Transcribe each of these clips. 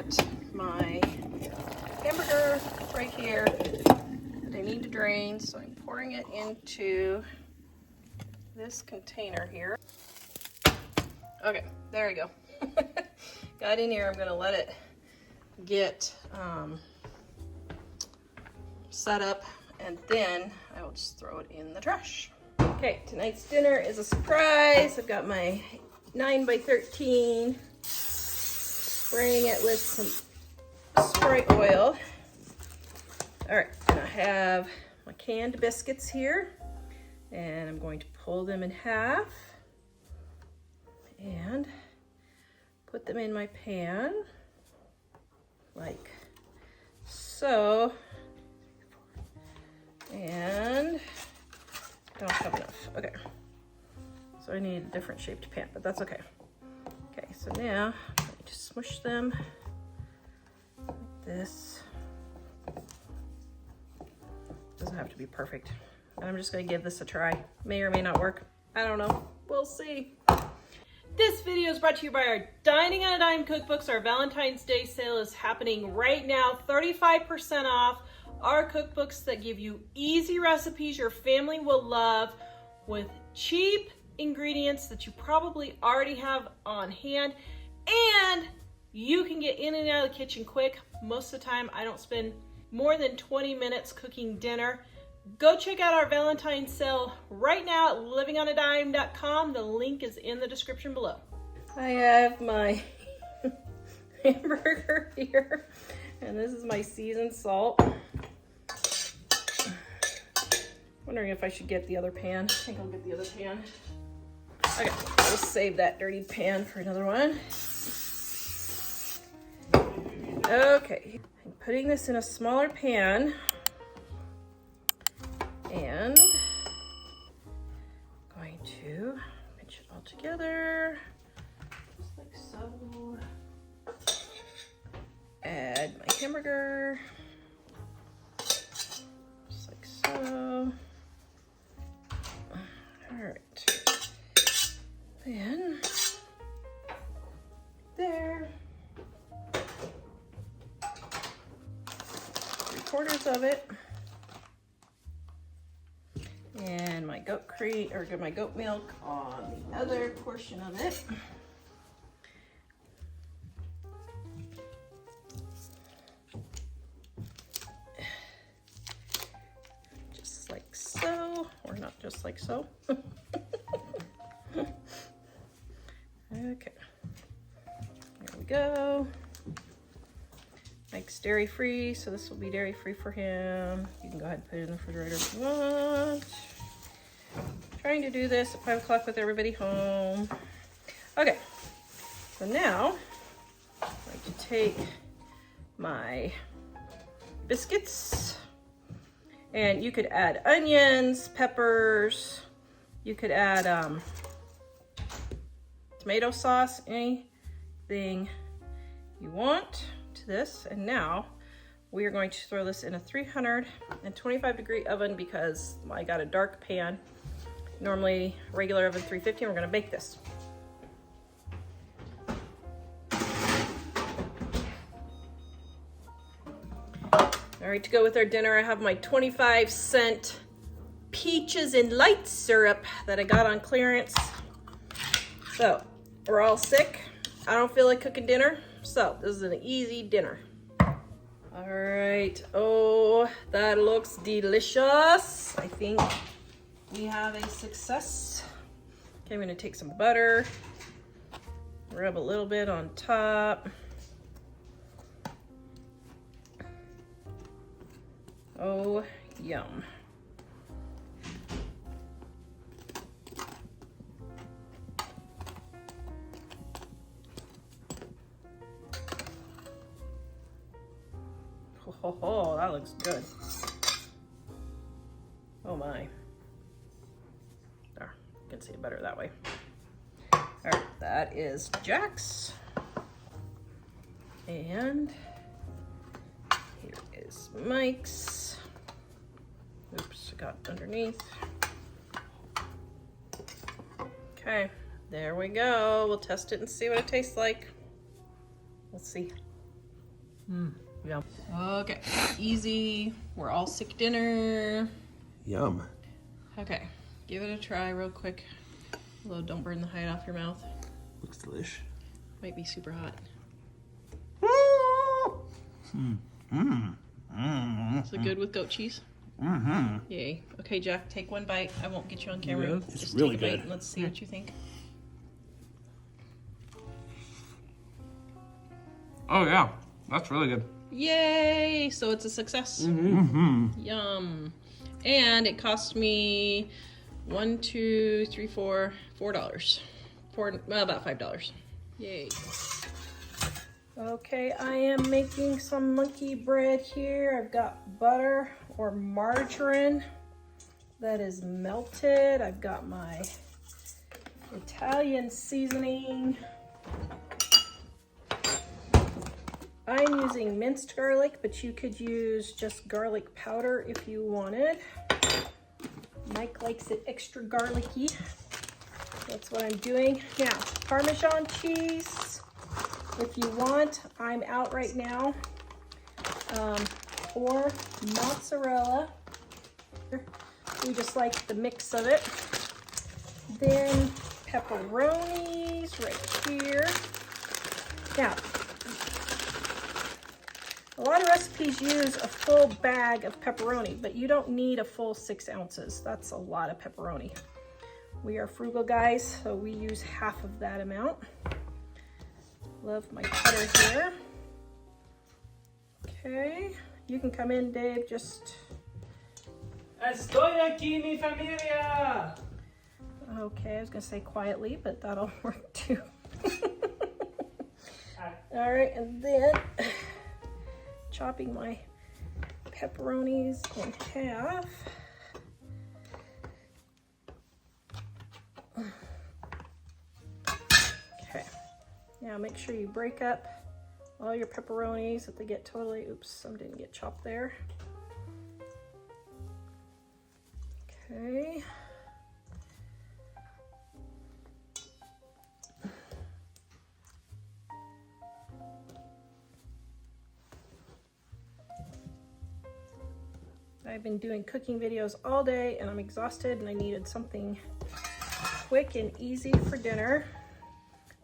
got my hamburger right here that I need to drain, so I'm pouring it into this container here. Okay, there we go. Got in here. I'm gonna let it get set up, and then I will just throw it in the trash. Okay, tonight's dinner is a surprise. I've got my 9x13, spraying it with some spray oil. All right, and I have my canned biscuits here, and I'm going to pull them in half and put them in my pan like so. And I don't have enough. Okay, so I need a different shaped pan, but that's okay. Okay, so now I'm going to smush them like this. Doesn't have to be perfect. And I'm just going to give this a try. May or may not work. I don't know. We'll see. This video is brought to you by our Dining on a Dime cookbooks. Our Valentine's Day sale is happening right now. 35% off our cookbooks that give you easy recipes your family will love with cheap ingredients that you probably already have on hand, and you can get in and out of the kitchen quick. Most of the time I don't spend more than 20 minutes cooking dinner. Go check out our Valentine's sale right now at livingonadime.com. The link is in the description below. I have my hamburger here, and this is my seasoned salt. Wondering if I should get the other pan. I think I'll get the other pan. Okay, we'll save that dirty pan for another one. Okay, I'm putting this in a smaller pan, and I'm going to pinch it all together, just like so. Add my hamburger, just like so. All right, then there. 3/4 of it, and my goat cream, or my goat milk on the other portion of it. Just like so, or not just like so. Okay, here we go. Mike's dairy free, so this will be dairy free for him. You can go ahead and put it in the refrigerator if you want. Trying to do this at 5 o'clock with everybody home. Okay, so now I'm going to take my biscuits, and you could add onions, peppers, you could add tomato sauce, anything you want to this. And now we are going to throw this in a 325-degree oven because I got a dark pan. Normally regular oven 350, and we're going to bake this. All right, to go with our dinner, I have my 25-cent peaches and light syrup that I got on clearance. So we're all sick. I don't feel like cooking dinner, so this is an easy dinner. All right. Oh, that looks delicious. I think we have a success. Okay, I'm gonna take some butter, rub a little bit on top. Oh, yum. Oh, that looks good. Oh my. There, you can see it better that way. All right, that is Jack's. And here is Mike's. Oops, I got underneath. Okay, there we go. We'll test it and see what it tastes like. Let's see. Yeah. Okay, easy. We're all sick dinner. Yum. Okay, give it a try real quick. Although don't burn the hide off your mouth. Looks delish. Might be super hot. Is it good with goat cheese? Yay. Okay, Jeff, take one bite. I won't get you on camera. Yeah, it's Just really take a bite good. and let's see what you think. Oh yeah, that's really good. Yay! So it's a success. Yum. And it cost me $4. About $5. Yay. Okay, I am making some monkey bread here. I've got butter or margarine that is melted. I've got my Italian seasoning. I'm using minced garlic, but you could use just garlic powder if you wanted. Mike likes it extra garlicky. That's what I'm doing. Now, Parmesan cheese, if you want. I'm out right now. Or mozzarella. We just like the mix of it. Then pepperonis right here. Now, a lot of recipes use a full bag of pepperoni, but you don't need a full 6 ounces. That's a lot of pepperoni. We are frugal guys, so we use half of that amount. Love my butter here. Okay, you can come in, Dave, just... Estoy aquí, mi familia! Okay, I was gonna say quietly, but that'll work too. All right, and then chopping my pepperonis in half. Okay, now make sure you break up all your pepperonis that they get totally, oops, some didn't get chopped there. Okay. I've been doing cooking videos all day and I'm exhausted and I needed something quick and easy for dinner.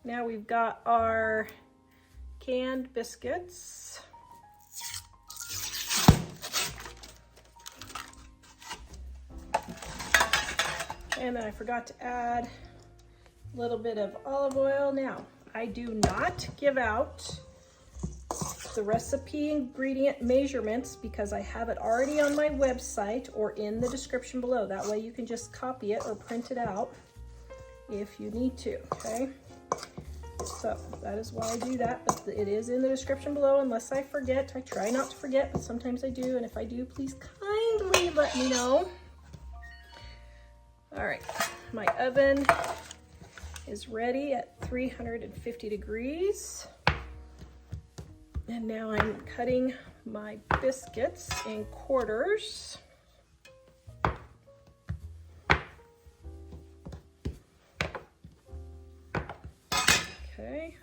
Now we've got our canned biscuits. And then I forgot to add a little bit of olive oil. Now, I do not give out the recipe ingredient measurements because I have it already on my website or in the description below. That way you can just copy it or print it out if you need to, okay? So that is why I do that, but it is in the description below unless I forget. I try not to forget, but sometimes I do, and if I do, please kindly let me know. All right, my oven is ready at 350 degrees. And now I'm cutting my biscuits in quarters. Okay,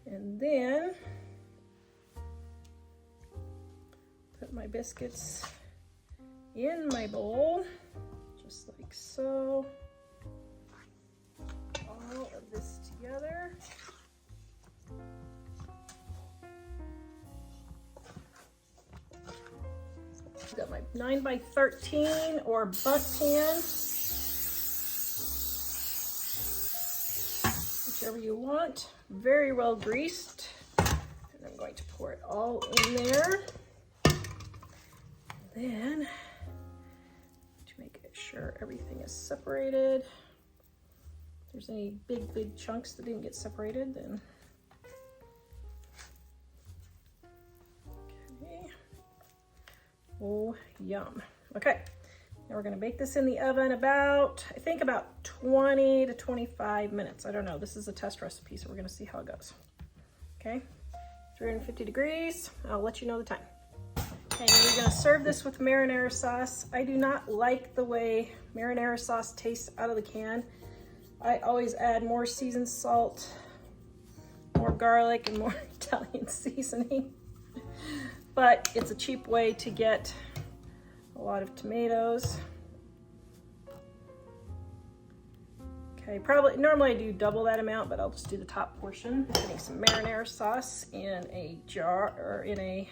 and then put my biscuits in my bowl, just like so. All of this together. I've got my 9x13 or bunt pan, whichever you want, very well greased. And I'm going to pour it all in there. Then, to make sure everything is separated, if there's any big chunks that didn't get separated, then oh, yum. Okay, now we're gonna bake this in the oven about, I think about 20 to 25 minutes. I don't know, this is a test recipe, so we're gonna see how it goes. Okay, 350 degrees, I'll let you know the time. Okay, now we're gonna serve this with marinara sauce. I do not like the way marinara sauce tastes out of the can. I always add more seasoned salt, more garlic, and more Italian seasoning. But it's a cheap way to get a lot of tomatoes. Okay, normally I do double that amount, but I'll just do the top portion. Putting some marinara sauce in a jar or in a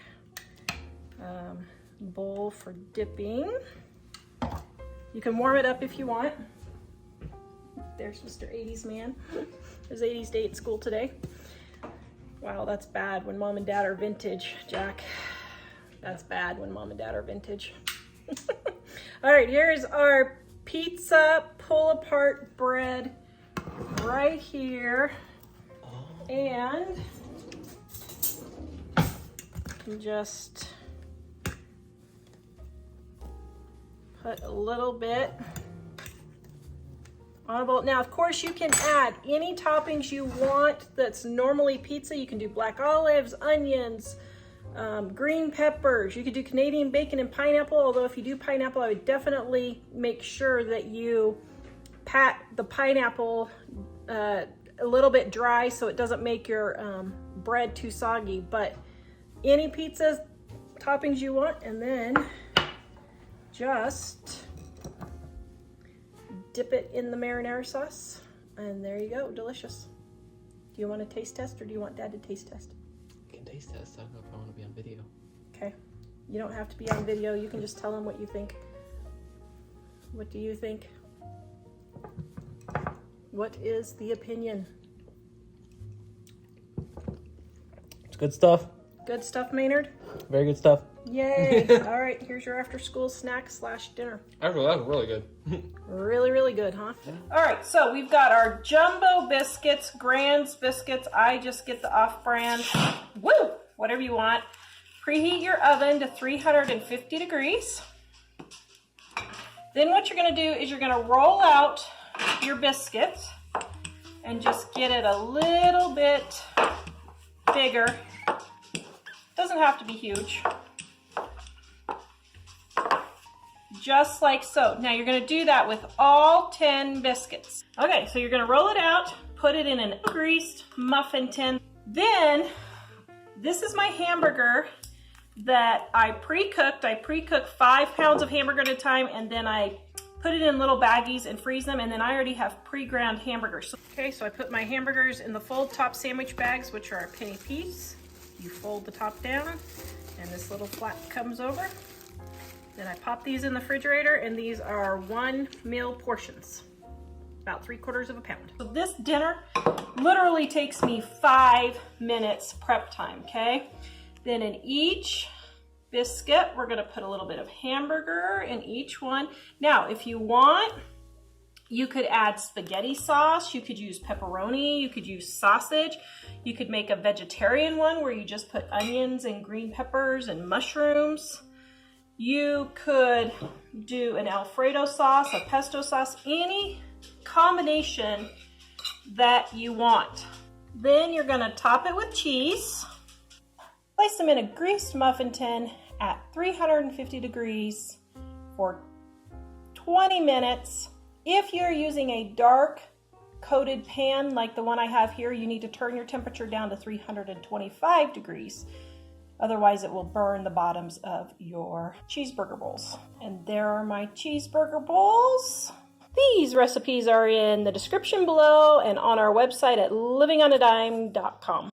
bowl for dipping. You can warm it up if you want. There's Mr. 80s man. His 80s day at school today. Wow, that's bad when mom and dad are vintage, Jack. That's bad when mom and dad are vintage. All right, here's our pizza pull-apart bread right here. And you can just put a little bit on a bowl. Now, of course, you can add any toppings you want that's normally pizza. You can do black olives, onions, green peppers. You could do Canadian bacon and pineapple, although if you do pineapple, I would definitely make sure that you pat the pineapple a little bit dry so it doesn't make your bread too soggy. But any pizza toppings you want, and then just dip it in the marinara sauce, and there you go, delicious. Do you want a taste test, or do you want Dad to taste test? I can taste test. I don't know if I want to be on video. Okay, you don't have to be on video. You can just tell them what you think. What do you think? What is the opinion? It's good stuff. Good stuff, Maynard? Very good stuff. Yay! All right, here's your after-school snack / dinner. Actually, that's really good. Really, really good, huh? Yeah. All right, so we've got our jumbo biscuits, Grand's biscuits. I just get the off-brand. Woo! Whatever you want. Preheat your oven to 350 degrees. Then what you're gonna do is you're gonna roll out your biscuits and just get it a little bit bigger. Doesn't have to be huge. Just like so. Now you're gonna do that with all 10 biscuits. Okay, so you're gonna roll it out, put it in an greased muffin tin. Then, this is my hamburger that I pre-cooked. I pre-cooked 5 pounds of hamburger at a time, and then I put it in little baggies and freeze them, and then I already have pre-ground hamburgers. Okay, so I put my hamburgers in the fold top sandwich bags, which are a penny piece. You fold the top down, and this little flap comes over. Then I pop these in the refrigerator, and these are 1 meal portions, about 3/4 of a pound. So this dinner literally takes me 5 minutes prep time, okay? Then in each biscuit, we're gonna put a little bit of hamburger in each one. Now, if you want, you could add spaghetti sauce, you could use pepperoni, you could use sausage, you could make a vegetarian one where you just put onions and green peppers and mushrooms. You could do an Alfredo sauce, a pesto sauce, any combination that you want. Then you're gonna top it with cheese. Place them in a greased muffin tin at 350 degrees for 20 minutes. If you're using a dark coated pan like the one I have here, you need to turn your temperature down to 325 degrees. Otherwise, it will burn the bottoms of your cheeseburger bowls. And there are my cheeseburger bowls. These recipes are in the description below and on our website at livingonadime.com.